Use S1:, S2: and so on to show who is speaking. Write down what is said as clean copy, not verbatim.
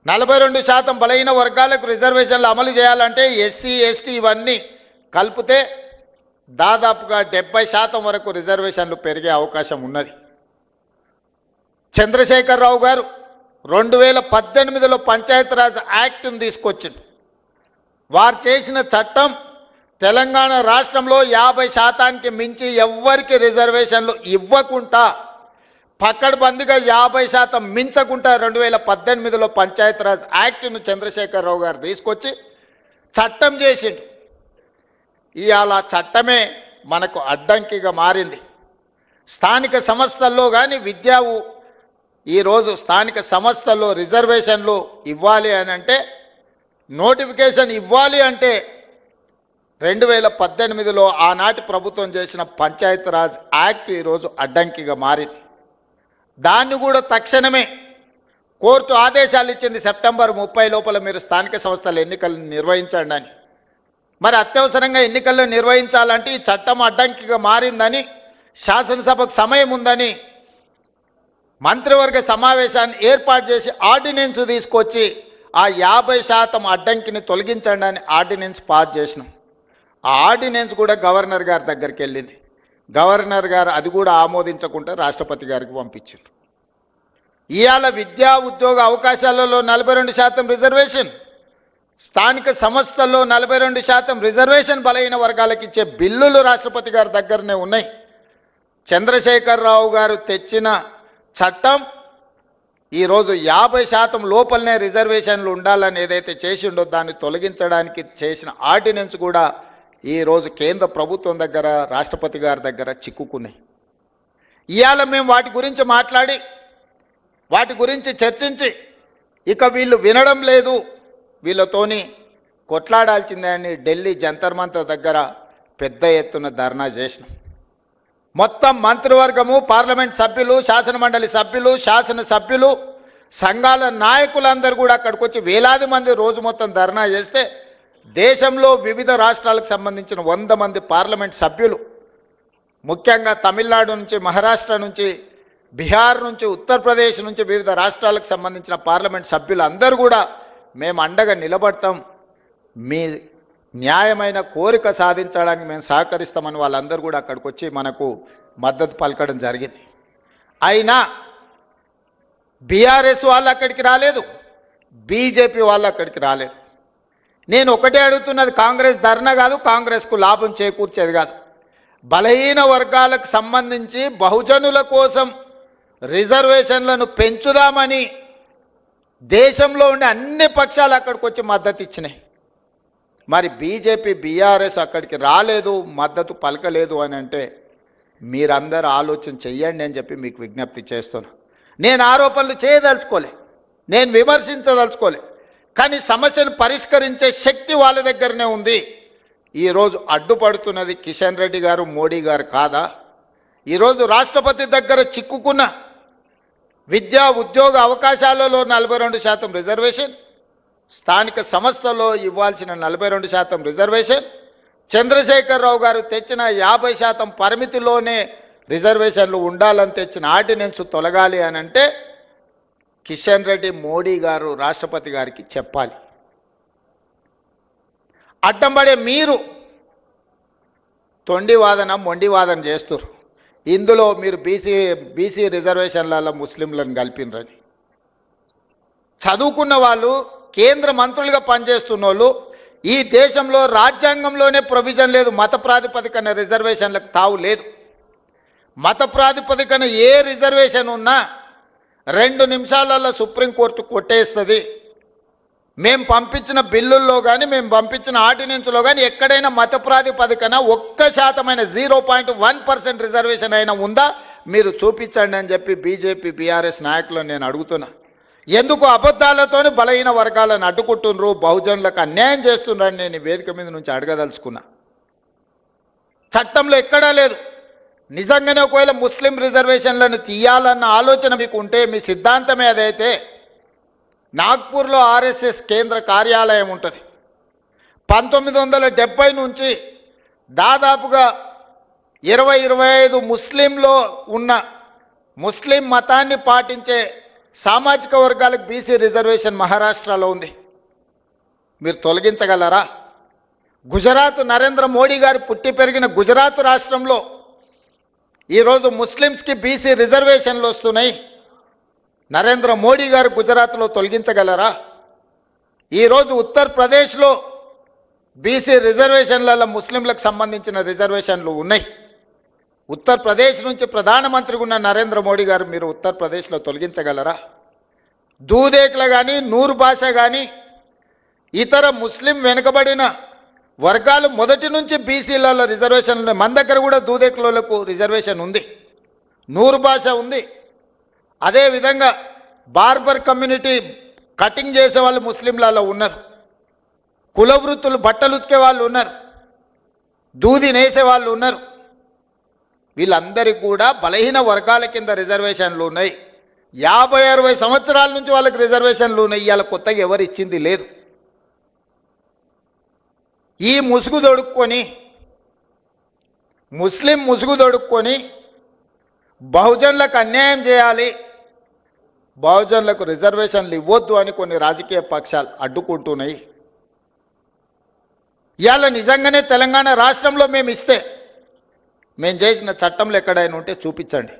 S1: 42% బలహీన వర్గాలకు రిజర్వేషన్లు అమలు చేయాలంటే ఎస్సీ ఎస్టీ ఇవన్నీ కలిపితే దాదాపుగా 70% వరకు రిజర్వేషన్లు పెరిగే అవకాశం ఉన్నది. చంద్రశేఖరరావు గారు 2018లో పంచాయతీరాజ్ యాక్ట్ను తీసుకొచ్చిండు. వారు చేసిన చట్టం తెలంగాణ రాష్ట్రంలో 50%కి మించి ఎవ్వరికి రిజర్వేషన్లు ఇవ్వకుండా పక్కడబందిగా 50% మించకుండా 2018లో పంచాయతీరాజ్ యాక్ట్ను చంద్రశేఖరరావు గారు తీసుకొచ్చి చట్టం చేసిండు. ఇవాళ చట్టమే మనకు అడ్డంకిగా మారింది. స్థానిక సంస్థల్లో కానీ ఈరోజు స్థానిక సంస్థల్లో రిజర్వేషన్లు ఇవ్వాలి అని అంటే నోటిఫికేషన్ ఇవ్వాలి అంటే 2018లో ఆనాటి ప్రభుత్వం చేసిన పంచాయతీరాజ్ యాక్ట్ ఈరోజు అడ్డంకిగా మారింది. దాన్ని కూడా తక్షణమే కోర్టు ఆదేశాలు ఇచ్చింది. సెప్టెంబర్ 30 లోపల మీరు స్థానిక సంస్థల ఎన్నికలను నిర్వహించండి అని. మరి అత్యవసరంగా ఎన్నికలను నిర్వహించాలంటే ఈ చట్టం అడ్డంకిగా మారిందని, శాసనసభకు సమయం ఉందని మంత్రివర్గ సమావేశాన్ని ఏర్పాటు చేసి ఆర్డినెన్స్ తీసుకొచ్చి ఆ 50% అడ్డంకిని తొలగించండి అని ఆర్డినెన్స్ పాస్ చేసినాం. ఆ ఆర్డినెన్స్ కూడా గవర్నర్ గారి దగ్గరికి వెళ్ళింది. గవర్నర్ గారు అది కూడా ఆమోదించకుండా రాష్ట్రపతి గారికి పంపించారు. ఇవాళ విద్యా ఉద్యోగ అవకాశాలలో 42% రిజర్వేషన్, స్థానిక సంస్థల్లో 42% రిజర్వేషన్ బలహీన వర్గాలకు ఇచ్చే బిల్లులు రాష్ట్రపతి గారి దగ్గరనే ఉన్నాయి. చంద్రశేఖరరావు గారు తెచ్చిన చట్టం ఈరోజు 50% లోపలనే రిజర్వేషన్లు ఉండాలని ఏదైతే చేసిండో దాన్ని తొలగించడానికి చేసిన ఆర్డినెన్స్ కూడా ఈరోజు కేంద్ర ప్రభుత్వం దగ్గర, రాష్ట్రపతి గారి దగ్గర చిక్కుకున్నాయి. ఇవాళ మేము వాటి గురించి మాట్లాడి, వాటి గురించి చర్చించి ఇక వీళ్ళు వినడం లేదు, వీళ్ళతోని కొట్లాడాల్సిందే అని ఢిల్లీ జంతర్ మంతర్ దగ్గర పెద్ద ఎత్తున ధర్నా చేసినాం. మొత్తం మంత్రివర్గము, పార్లమెంట్ సభ్యులు, శాసనమండలి సభ్యులు, శాసనసభ్యులు, సంఘాల నాయకులందరూ కూడా అక్కడికి వచ్చి వేలాది మంది రోజు మొత్తం ధర్నా చేస్తే దేశంలో వివిధ రాష్ట్రాలకు సంబంధించిన 100 మంది పార్లమెంట్ సభ్యులు, ముఖ్యంగా తమిళనాడు నుంచి, మహారాష్ట్ర నుంచి, బీహార్ నుంచి, ఉత్తరప్రదేశ్ నుంచి వివిధ రాష్ట్రాలకు సంబంధించిన పార్లమెంట్ సభ్యులు అందరూ కూడా మేము అండగా నిలబడతాం, మీ న్యాయమైన కోరిక సాధించడానికి మేము సహకరిస్తామని వాళ్ళందరూ కూడా అక్కడికి వచ్చి మనకు మద్దతు పలకడం జరిగింది. అయినా బీఆర్ఎస్ వాళ్ళు అక్కడికి రాలేదు, బీజేపీ వాళ్ళు అక్కడికి రాలేదు. నేను ఒకటే అడుగుతున్నది, కాంగ్రెస్ ధర్నా కాదు, కాంగ్రెస్కు లాభం చేకూర్చేది కాదు. బలహీన వర్గాలకు సంబంధించి బహుజనుల కోసం రిజర్వేషన్లను పెంచుదామని దేశంలో ఉండే అన్ని పక్షాలు అక్కడికి వచ్చి మద్దతు ఇచ్చినాయి. మరి బీజేపీ, బీఆర్ఎస్ అక్కడికి రాలేదు, మద్దతు పలకలేదు అని అంటే మీరందరూ ఆలోచన చెయ్యండి అని చెప్పి మీకు విజ్ఞప్తి చేస్తున్నా. నేను ఆరోపణలు చేయదలుచుకోలే, నేను విమర్శించదలుచుకోలే, కానీ సమస్యను పరిష్కరించే శక్తి వాళ్ళ దగ్గరనే ఉంది. ఈరోజు అడ్డుపడుతున్నది కిషన్ రెడ్డి గారు, మోడీ గారు కాదా? ఈరోజు రాష్ట్రపతి దగ్గర చిక్కుకున్న విద్యా ఉద్యోగ అవకాశాలలో 42% రిజర్వేషన్, స్థానిక సంస్థల్లో ఇవ్వాల్సిన 42% రిజర్వేషన్, చంద్రశేఖరరావు గారు తెచ్చిన 50% పరిమితిలోనే రిజర్వేషన్లు ఉండాలని తెచ్చిన ఆర్డినెన్స్ తొలగాలి అని అంటే కిషన్ రెడ్డి, మోడీ గారు రాష్ట్రపతి గారికి చెప్పాలి. అడ్డం పడే మీరు తొండి వాదన, మొండి వాదన చేస్తున్నారు. ఇందులో మీరు బీసీ రిజర్వేషన్లలో ముస్లింలను కలిపినరని, చదువుకున్న వాళ్ళు, కేంద్ర మంత్రులుగా పనిచేస్తున్న వాళ్ళు, ఈ దేశంలో రాజ్యాంగంలోనే ప్రొవిజన్ లేదు, మత ప్రాతిపదికన రిజర్వేషన్లకు తావు లేదు. మత ప్రాతిపదికన ఏ రిజర్వేషన్ ఉన్నా 2 నిమిషాలలో సుప్రీంకోర్టు కొట్టేస్తుంది. మేము పంపించిన బిల్లుల్లో కానీ, మేము పంపించిన ఆర్డినెన్స్లో కానీ ఎక్కడైనా మత ప్రాతిపదికన 1% 0.1% రిజర్వేషన్ అయినా ఉందా మీరు చూపించండి అని చెప్పి బీజేపీ, బీఆర్ఎస్ నాయకులను నేను అడుగుతున్నా. ఎందుకు అబద్ధాలతోనే బలహీన వర్గాలను అడ్డుకుంటున్నారు, బహుజనులకు అన్యాయం చేస్తున్నారని నేను వేదిక మీద నుంచి అడగదలుచుకున్నా. చట్టంలో ఎక్కడా లేదు. నిజంగానే ఒకవేళ ముస్లిం రిజర్వేషన్లను తీయాలన్న ఆలోచన మీకు ఉంటే, మీ సిద్ధాంతమే అదైతే, నాగ్పూర్లో ఆర్ఎస్ఎస్ కేంద్ర కార్యాలయం ఉంటుంది. 1970 నుంచి దాదాపుగా 20-25 ముస్లింలో ఉన్న, ముస్లిం మతాన్ని పాటించే సామాజిక వర్గాలకు బీసీ రిజర్వేషన్ మహారాష్ట్రలో ఉంది. మీరు తొలగించగలరా? గుజరాత్ నరేంద్ర మోడీ గారు పుట్టి పెరిగిన గుజరాత్ రాష్ట్రంలో ఈరోజు ముస్లిమ్స్కి బీసీ రిజర్వేషన్లు వస్తున్నాయి. నరేంద్ర మోడీ గారు గుజరాత్లో తొలగించగలరా? ఈరోజు ఉత్తరప్రదేశ్లో బీసీ రిజర్వేషన్లలో ముస్లింలకు సంబంధించిన రిజర్వేషన్లు ఉన్నాయి. ఉత్తరప్రదేశ్ నుంచి ప్రధానమంత్రిగా ఉన్న నరేంద్ర మోడీ గారు మీరు ఉత్తరప్రదేశ్లో తొలగించగలరా? దూదేకుల కానీ నూరు భాష కానీ ఇతర ముస్లిం వెనుకబడిన వర్గాలు మొదటి నుంచి బీసీలలో రిజర్వేషన్లు ఉన్నాయి. మన దగ్గర కూడా దూదేకులకు రిజర్వేషన్ ఉంది, నూరు భాష ఉంది. అదేవిధంగా బార్బర్ కమ్యూనిటీ కటింగ్ చేసే వాళ్ళు ముస్లింలలో ఉన్నారు, కుల వృత్తులు బట్టలు ఉతికే వాళ్ళు ఉన్నారు, దూది నేసే వాళ్ళు ఉన్నారు. వీళ్ళందరికీ కూడా బలహీన వర్గాల కింద రిజర్వేషన్లు ఉన్నాయి. 50-60 సంవత్సరాల నుంచి వాళ్ళకి రిజర్వేషన్లు ఉన్నాయి. ఇవాళ కొత్తగా ఎవరు ఇచ్చింది లేదు. ఈ ముసుగు దొడుక్కొని ముస్లిం ముసుగు దొడుక్కొని బహుజనులకు అన్యాయం చేయాలి, బహుజనులకు రిజర్వేషన్లు ఇవ్వొద్దు అని కొన్ని రాజకీయ పక్షాలు అడ్డుకుంటున్నాయి. ఇవాళ నిజంగానే తెలంగాణ రాష్ట్రంలో మేము ఇస్తే మేము చేసిన చట్టంలో ఎక్కడైనా ఉంటే చూపించండి.